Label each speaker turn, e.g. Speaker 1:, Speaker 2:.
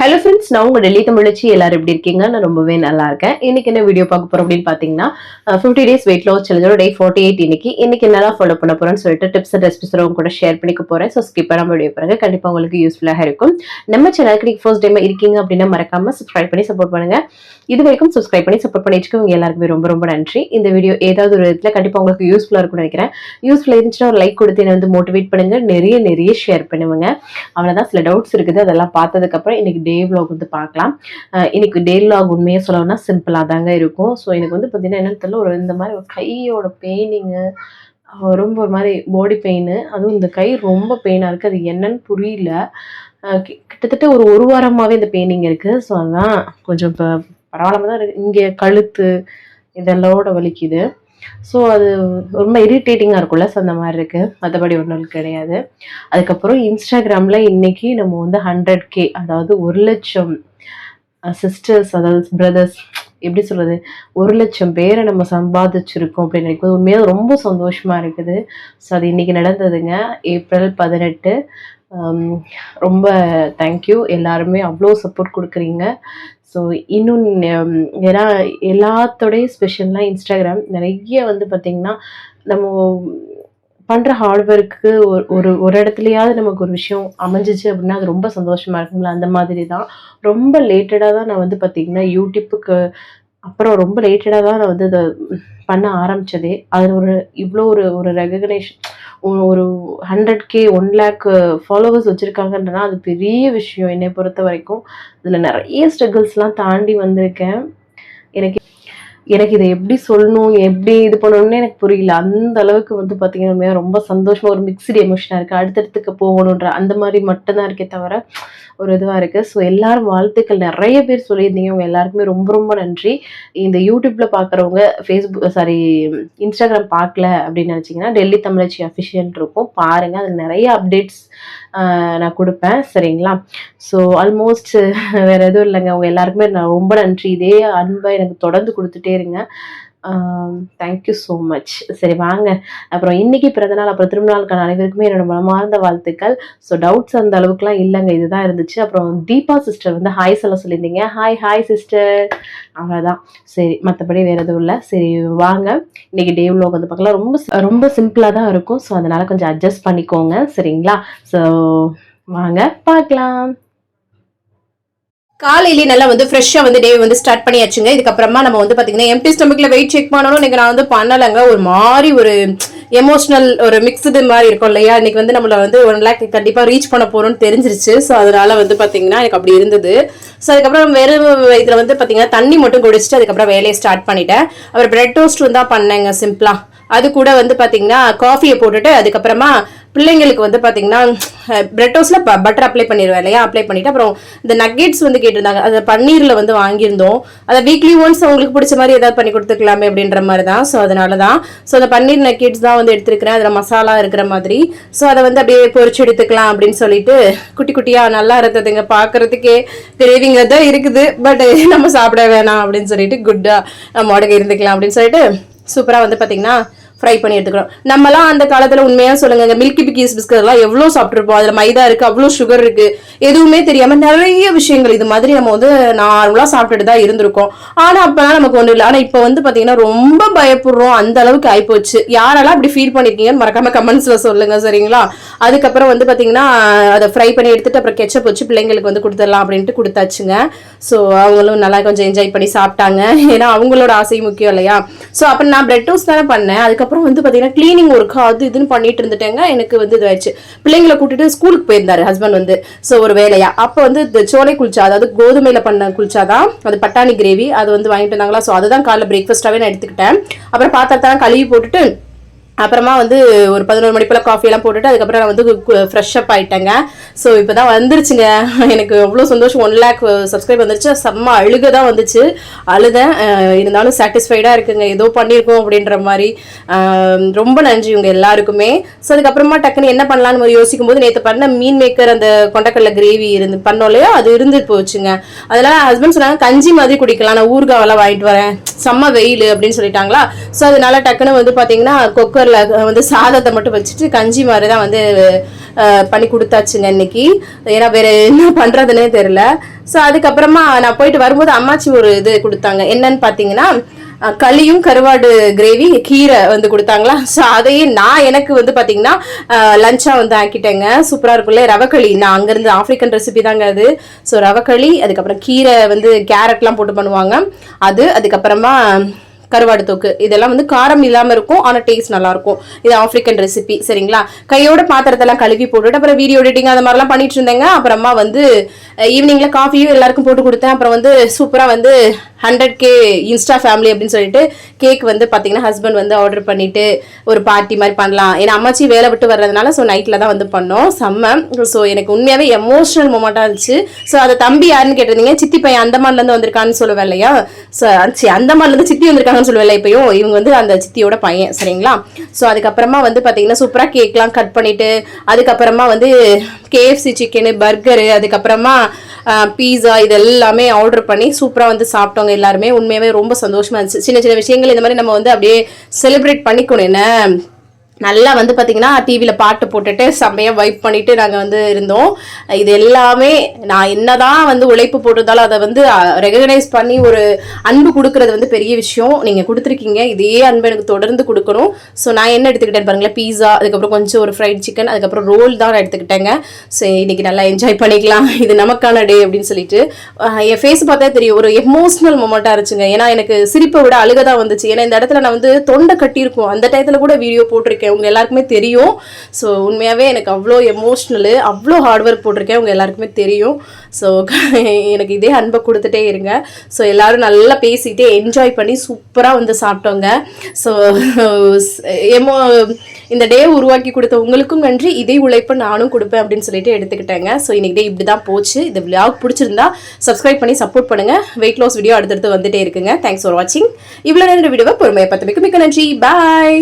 Speaker 1: Hello friends, நான் உங்க டெல்லி தமிழச்சி. எல்லாரும் எப்படி இருக்கீங்க? நான் ரொம்பவே நல்லா இருக்கேன். இன்னைக்கு என்ன வீடியோ பார்க்க போறோம் அப்படின்னு பாத்தீங்கன்னா 50 days வெயிட் லாஸ் சேலஞ்சோட டே 48. இன்னைக்கு என்னெல்லாம் ஃபாலோ பண்ண போறேன்னு சொல்லிட்டு டிப்ஸ் அண்ட் ரெசிபிஸ் உங்க கூட ஷேர் பண்ணிக்க போறேன். ஸோ ஸ்கிப் பண்ணாம வீடியோ பாருங்க, கண்டிப்பா உங்களுக்கு யூஸ்ஃபுல்லாக இருக்கும். நம்ம சேனலுக்கு நீங்க ஃபர்ஸ்ட் டைம் இருக்கீங்க அப்படின்னா மறக்காம சப்ஸ்கிரைப் பண்ணி சப்போர்ட் பண்ணுங்க. இது வரைக்கும் சப்ஸ்கிரைப் பண்ணி சப்போர்ட் பண்ணிட்டு உங்க எல்லாருக்குமே ரொம்ப ரொம்ப நன்றி. இந்த வீடியோ ஏதாவது ஒரு விதத்துல கண்டிப்பா உங்களுக்கு யூஸ்ஃபுல்லா இருக்கும்னு நினைக்கிறேன். யூஸ்ஃபுல்லா இருந்துச்சுன்னா ஒரு லைக் கொடுத்து என்ன வந்து மோட்டிவேட் பண்ணுங்க, நிறைய ஷேர் பண்ணுவாங்க. அவ்வளவுதான். சில டவுட்ஸ் இருக்குது, அதெல்லாம் பார்த்ததுக்கு அப்புறம் இன்னைக்கு டே vlog வந்து பார்க்கலாம். இன்னைக்கு டே vlog உண்மையை சொல்லணும்னா சிம்பிளா தாங்க இருக்கும். ஸோ எனக்கு வந்து பார்த்தீங்கன்னா என்னன்னு தெரியல, ஒரு இந்த மாதிரி ஒரு கையோட பெயினிங்கு, ரொம்ப ஒரு மாதிரி பாடி பெயின், அதுவும் இந்த கை ரொம்ப பெயினாக இருக்குது. அது என்னன்னு புரியல. கிட்டத்தட்ட ஒரு வாரமாகவே இந்த பெயினிங் இருக்குது. ஸோ அதான் கொஞ்சம் இப்போ பரவாயில்லாம தான் இருக்குது. இங்கே கழுத்து இதெல்லோட வலிக்குது. ஸோ அது ரொம்ப இரிட்டேட்டிங்காக இருக்கும்ல. ஸோ அந்த மாதிரி இருக்குது, மற்றபடி ஒன்றும் கிடையாது. அதுக்கப்புறம் இன்ஸ்டாகிராமில் இன்னைக்கு நம்ம வந்து 100K, அதாவது 1,00,000 சிஸ்டர்ஸ், அதாவது பிரதர்ஸ், எப்படி சொல்றது, 1,00,000 பேரை நம்ம சம்பாதிச்சிருக்கோம் அப்படின்னு நினைக்கும் உண்மையாக ரொம்ப சந்தோஷமா இருக்குது. ஸோ அது இன்னைக்கு நடந்ததுங்க, April 18. ரொம்ப தேங்க்யூ, எல்லாருமே அவ்வளோ சப்போர்ட் கொடுக்குறீங்க. ஸோ இன்னும் ஏன்னா எல்லாத்தோடைய ஸ்பெஷல்லாம் இன்ஸ்டாகிராம் நிறைய வந்து பார்த்தீங்கன்னா நம்ம பண்ணுற ஹார்ட் ஒர்க்கு ஒரு இடத்துலையாவது நமக்கு ஒரு விஷயம் அமைஞ்சிச்சு அப்படின்னா அது ரொம்ப சந்தோஷமா இருக்குங்களா. அந்த மாதிரி தான் ரொம்ப லேட்டடாக தான் நான் வந்து பார்த்தீங்கன்னா யூடியூப்புக்கு அப்புறம் ரொம்ப லேட்டடாக தான் நான் வந்து இதை பண்ண ஆரம்பித்ததே. அதில் இவ்வளோ ஒரு ரெகக்னேஷன், ஒரு 100K 1 lakh ஃபாலோவர்ஸ் வச்சுருக்காங்கன்றனா அது பெரிய விஷயம் என்னை பொறுத்த வரைக்கும். இதில் நிறைய ஸ்ட்ரகிள்ஸ்லாம் தாண்டி வந்திருக்கேன். எனக்கு இதை எப்படி சொல்லணும், எப்படி இது பண்ணணும்னு எனக்கு புரியல. அந்த அளவுக்கு வந்து பார்த்தீங்கன்னா ரொம்ப சந்தோஷமாக, ஒரு மிக்ஸ்டு எமோஷனாக இருக்குது. அடுத்தடுத்துக்கு போகணுன்ற அந்த மாதிரி மட்டும்தான் இருக்கே தவிர ஒரு இதுவாக இருக்குது. ஸோ எல்லாரும் வாழ்த்துக்கள், நிறைய பேர் சொல்லியிருந்தீங்க. உங்கள் எல்லாருக்குமே ரொம்ப ரொம்ப நன்றி. இந்த யூடியூப்பில் பார்க்குறவங்க இன்ஸ்டாகிராம் பார்க்கல அப்படின்னு நினச்சிங்கன்னா டெல்லி தமிழச்சி அஃபிஷியல் இருக்கும், பாருங்கள். அதில் நிறைய அப்டேட்ஸ் நான் கொடுப்பேன், சரிங்களா. ஸோ ஆல்மோஸ்ட் வேறு எதுவும் இல்லைங்க. அவங்க எல்லாருக்குமே நான் ரொம்ப நன்றி. இதே அன்பை எனக்கு தொடர்ந்து கொடுத்துட்டே இருங்க. Thank you so much. சரி வாங்க, அப்புறம் இன்னைக்கு பிறந்தநாள் அப்புறம் திருநாளுக்கான அனைவருக்குமே என்னோட மனமார்ந்த வாழ்த்துக்கள். ஸோ டவுட்ஸ் அந்த அளவுக்குலாம் இல்லைங்க, இதுதான் இருந்துச்சு. அப்புறம் தீபா சிஸ்டர் வந்து ஹாய் சொல்ல சொல்லியிருந்தீங்க. ஹாய் சிஸ்டர், அவ்வளோதான். சரி, மற்றபடி வேறு எதுவும் இல்லை. சரி வாங்க, இன்னைக்கு டே vlog வந்து பார்க்கலாம். ரொம்ப சிம்பிளாக தான் இருக்கும். ஸோ அதனால கொஞ்சம் அட்ஜஸ்ட் பண்ணிக்கோங்க, சரிங்களா. ஸோ வாங்க பார்க்கலாம்.
Speaker 2: காலையிலேயே நல்லா வந்து ஃப்ரெஷ்ஷாக வந்து டே வந்து ஸ்டார்ட் பண்ணியாச்சுங்க. இதுக்கப்புறமா நம்ம வந்து பார்த்தீங்கன்னா எம்டி ஸ்டொமக்கில் வெயிட் செக் பண்ணணும். இன்னைக்கு நான் வந்து பண்ணலைங்க. ஒரு மாதிரி ஒரு எமோஷனல் ஒரு மிக்ஸ்டு மாதிரி இருக்கும் இல்லையா. இன்னைக்கு வந்து நம்மளை வந்து 1 lakh கண்டிப்பாக ரீச் பண்ண போகிறோம்னு தெரிஞ்சிருச்சு. ஸோ அதனால வந்து பார்த்தீங்கன்னா எனக்கு அப்படி இருந்தது. ஸோ அதுக்கப்புறம் வெறும் இதில் வந்து பார்த்தீங்கன்னா தண்ணி மட்டும் குடிச்சிட்டு அதுக்கப்புறம் வேலையை ஸ்டார்ட் பண்ணிட்டேன். அப்புறம் பிரெட் டோஸ்ட் வந்து தான் பண்ணேங்க சிம்பிளாக. அது கூட வந்து பார்த்தீங்கன்னா காஃபியை போட்டுட்டு அதுக்கப்புறமா பிள்ளைங்களுக்கு வந்து பார்த்தீங்கன்னா பிரெட் டோஸ்ட்டில் பட்டர் அப்ளை பண்ணிடுவேன் இல்லையா. அப்ளை பண்ணிவிட்டு அப்புறம் இந்த நக்கெட்ஸ் வந்து கேட்டிருந்தாங்க, அதை பன்னீரில் வந்து வாங்கியிருந்தோம். அதை வீக்லி ஒன்ஸ் அவங்களுக்கு பிடிச்ச மாதிரி ஏதாவது பண்ணி கொடுத்துக்கலாமே அப்படின்ற மாதிரி தான். ஸோ அதனால தான் அந்த பன்னீர் நக்கெட்ஸ் தான் வந்து எடுத்துருக்கிறேன். அதில் மசாலா இருக்கிற மாதிரி. ஸோ அதை வந்து அப்படியே பொரிச்சு எடுத்துக்கலாம் அப்படின்னு சொல்லிட்டு குட்டி குட்டியாக நல்லா இருந்ததுங்க. பார்க்குறதுக்கே கிரேவிங் தான் இருக்குது, பட் நம்ம சாப்பிட வேணாம் அப்படின்னு சொல்லிட்டு குட்டாக நம்ம உடனே இருந்துக்கலாம் அப்படின்னு சொல்லிட்டு சூப்பராக வந்து பார்த்தீங்கன்னா ஃப்ரை பண்ணி எடுத்துக்கிறோம். நம்மலாம் அந்த காலத்தில் உண்மையாக சொல்லுங்க, மில்கி பிக்கீஸ் பிஸ்கட்லாம் எவ்வளோ சாப்பிட்ருப்போம். அதில் மைதா இருக்குது, அவ்வளோ சுகர் இருக்குது, எதுவுமே தெரியாமல் நிறைய விஷயங்கள் இது மாதிரி நம்ம வந்து நார்மலாக சாப்பிட்டுட்டு தான் இருந்திருக்கோம். ஆனால் அப்போலாம் நமக்கு ஒன்றும் இல்லை. ஆனால் இப்போ வந்து பார்த்தீங்கன்னா ரொம்ப பயப்படுறோம், அந்த அளவுக்கு ஆகிப்போச்சு. யாரெல்லாம் அப்படி ஃபீல் பண்ணியிருக்கீங்கன்னு மறக்காம கமெண்ட்ஸில் சொல்லுங்கள், சரிங்களா. அதுக்கப்புறம் வந்து பார்த்தீங்கன்னா அதை ஃப்ரை பண்ணி எடுத்துட்டு அப்புறம் கெச்சப் வச்சு பிள்ளைங்களுக்கு வந்து கொடுத்துடலாம் அப்படின்ட்டு கொடுத்தாச்சுங்க. ஸோ அவங்களும் நல்லா கொஞ்சம் என்ஜாய் பண்ணி சாப்பிட்டாங்க. ஏன்னா அவங்களோட ஆசை முக்கியம் இல்லையா. ஸோ அப்புறம் நான் பிரெட் டோஸ்ட் தானே பண்ணேன். அதுக்கப்புறம் வந்து பார்த்தீங்கன்னா கிளீனிங் ஒர்க் அது இதுன்னு பண்ணிட்டு இருந்துட்டேங்க. எனக்கு வந்து இதாச்சு. பிள்ளைங்களை கூட்டிட்டு ஸ்கூலுக்கு போயிருந்தாரு ஹஸ்பண்ட் வந்து. ஸோ ஒரு வேலையா அப்போ வந்து இந்த சோலை குல்ச்சா, அதாவது கோதுமையில பண்ண குல்ச்சா தான், அது பட்டாணி கிரேவி, அது வந்து வாங்கிட்டு வந்தாங்களா. ஸோ அதுதான் காலைல பிரேக்ஃபாஸ்ட்டாகவே நான் எடுத்துக்கிட்டேன். அப்புறம் பாத்திரத்தான் கழுவி போட்டுட்டு அப்புறமா வந்து ஒரு 11 மணி போல் காஃபியெல்லாம் போட்டுட்டு அதுக்கப்புறம் நான் வந்து ஃப்ரெஷ்அப் ஆகிட்டேங்க. ஸோ இப்போ தான் வந்துருச்சுங்க. எனக்கு அவ்வளோ சந்தோஷம். 1 lakh சப்ஸ்கிரைப் வந்துருச்சு. செம்ம அழுக தான் வந்துச்சு, அழுதேன். இருந்தாலும் சாட்டிஸ்ஃபைடாக இருக்குங்க, ஏதோ பண்ணியிருக்கோம் அப்படின்ற மாதிரி. ரொம்ப நன்றி உங்கள் எல்லாருக்குமே. ஸோ அதுக்கப்புறமா டக்குன்னு என்ன பண்ணலான்னு யோசிக்கும் போது நேற்று பண்ண மீன் மேக்கர் அந்த கொண்டக்கடலை கிரேவி பண்ணோம் இல்லையா, அது இருந்துட்டு போச்சுங்க. அதெல்லாம் ஹஸ்பண்ட் சொன்னாங்க கஞ்சி மாதிரி குடிக்கலாம், நான் ஊறுகாவெல்லாம் வாங்கிட்டு வரேன், செம்ம வெயில் அப்படின்னு சொல்லிட்டாங்களா. ஸோ அதனால டக்குன்னு வந்து பார்த்தீங்கன்னா குக்கரில் வந்து சாதத்தை மட்டும் வச்சுட்டு கஞ்சி மாதிரி தான் வந்து பண்ணி கொடுத்தாச்சுங்க இன்னைக்கு. ஏன்னா வேற என்ன பண்றதுன்னே தெரியல. ஸோ அதுக்கப்புறமா நான் போயிட்டு வரும்போது அம்மாச்சி ஒரு இது கொடுத்தாங்க. என்னன்னு பார்த்தீங்கன்னா களியும் கருவாடு கிரேவி கீரை வந்து கொடுத்தாங்களா. ஸோ அதையே நான் எனக்கு வந்து பார்த்தீங்கன்னா லஞ்சாக வந்து ஆக்கிட்டேங்க. சூப்பராக இருக்குல்ல ரவக்களி. நான் அங்கேருந்து ஆஃப்ரிக்கன் ரெசிபி தாங்க அது. ஸோ ரவக்களி, அதுக்கப்புறம் கீரை வந்து கேரட்லாம் போட்டு பண்ணுவாங்க அது, அதுக்கப்புறமா கருவாடு தொக்கு. இதெல்லாம் வந்து காரம் இல்லாமல் இருக்கும், ஆனால் டேஸ்ட் நல்லா இருக்கும். இது ஆஃப்ரிக்கன் ரெசிபி சரிங்களா. கையோட பாத்திரத்தெல்லாம் கழுவி போட்டுட்டு அப்புறம் வீடியோ எடிட்டிங் அந்த மாதிரிலாம் பண்ணிட்டு இருந்தேங்க. அப்புறமா வந்து ஈவினிங்ல காஃபியும் எல்லாருக்கும் போட்டு கொடுத்தேன். அப்புறம் வந்து சூப்பராக வந்து 100K இன்ஸ்டா ஃபேமிலி அப்படின்னு சொல்லிட்டு கேக் வந்து பார்த்தீங்கன்னா ஹஸ்பண்ட் வந்து ஆர்டர் பண்ணிட்டு ஒரு பார்ட்டி மாதிரி பண்ணலாம். ஏன்னா அம்மாச்சி வேலை விட்டு வர்றதுனால ஸோ நைட்டில் தான் வந்து பண்ணோம். செம்ம. ஸோ எனக்கு உண்மையாகவே எமோஷனல் மூமெண்ட்டாக இருந்துச்சு. ஸோ அதை தம்பி யாருன்னு கேட்டிருந்தீங்க, சித்தி பையன் அந்தமான்லேருந்து வந்திருக்கான்னு சொல்லுவேன் இல்லையா. ஸோ அந்தமான்லேருந்து சித்தி வந்திருக்காங்கன்னு சொல்லுவேன் இப்பயும். இவங்க வந்து அந்த சித்தியோட பையன் சரிங்களா. ஸோ அதுக்கப்புறமா வந்து பார்த்தீங்கன்னா சூப்பராக கேக்லாம் கட் பண்ணிட்டு அதுக்கப்புறமா வந்து KFC சிக்கனு, பர்கரு, அதுக்கப்புறமா பீஸா இது எல்லாமே ஆர்டர் பண்ணி சூப்பராக வந்து சாப்பிட்டோங்க எல்லாருமே. உண்மையாகவே ரொம்ப சந்தோஷமா இருந்துச்சு. சின்ன சின்ன விஷயங்கள் இந்த மாதிரி நம்ம வந்து அப்படியே செலிப்ரேட் பண்ணிக்கணும். என்ன நல்லா வந்து பார்த்தீங்கன்னா டிவியில் பாட்டு போட்டுட்டு செம்மையாக வைப் பண்ணிட்டு நாங்கள் வந்து இருந்தோம். இது எல்லாமே நான் என்னதான் வந்து உழைப்பு போட்டிருந்தாலும் அதை வந்து ரெகனைஸ் பண்ணி ஒரு அன்பு கொடுக்கறது வந்து பெரிய விஷயம். நீங்கள் கொடுத்துருக்கீங்க, இதே அன்பு எனக்கு தொடர்ந்து கொடுக்கணும். ஸோ நான் என்ன எடுத்துக்கிட்டேன் பாருங்களேன், பீஸா, அதுக்கப்புறம் கொஞ்சம் ஒரு ஃப்ரைட் சிக்கன், அதுக்கப்புறம் ரோல் தான் நான் எடுத்துக்கிட்டேங்க. ஸோ இன்னைக்கு நல்லா என்ஜாய் பண்ணிக்கலாம், இது நமக்கான டே அப்படின்னு சொல்லிட்டு. என் ஃபேஸ் பார்த்தா தெரியும், ஒரு எமோஷனல் மொமெண்ட்டாக இருந்துச்சுங்க. ஏன்னா எனக்கு சிரிப்பை விட அழுகதான் வந்துச்சு. ஏன்னா இந்த இடத்துல நான் வந்து தொண்டை கட்டியிருக்கோம். அந்த டயத்தில் கூட வீடியோ போட்டிருக்கேன், உங்க எல்லாருக்குமே தெரியும். ஸோ உண்மையாகவே எனக்கு அவ்வளோ எமோஷ்னலு, அவ்வளோ ஹார்ட் ஒர்க் போட்டிருக்கேன், உங்க எல்லாருக்குமே தெரியும். ஸோ எனக்கு இதே அன்பை கொடுத்துட்டே இருங்க. ஸோ எல்லாரும் நல்லா பேசிக்கிட்டே என்ஜாய் பண்ணி சூப்பராக வந்து சாப்பிட்டோங்க. ஸோ இந்த டே உருவாக்கி கொடுத்த உங்களுக்கும் நன்றி, இதே உழைப்பை நானும் கொடுப்பேன் அப்படின்னு சொல்லிட்டு எடுத்துக்கிட்டேங்க. ஸோ இன்னைக்கு டே இப்படி தான் போச்சு. இந்த விளாக் பிடிச்சிருந்தா சப்ஸ்கிரைப் பண்ணி சப்போர்ட் பண்ணுங்க. வெயிட் லாஸ் வீடியோ அடுத்தடுத்து வந்துட்டே இருக்குங்க. தேங்க்ஸ் ஃபார் வாட்சிங். இவ்வளோ நேரம் வீடியோவை பொறுமையை பார்த்து மிக்க நன்றி. பாய்.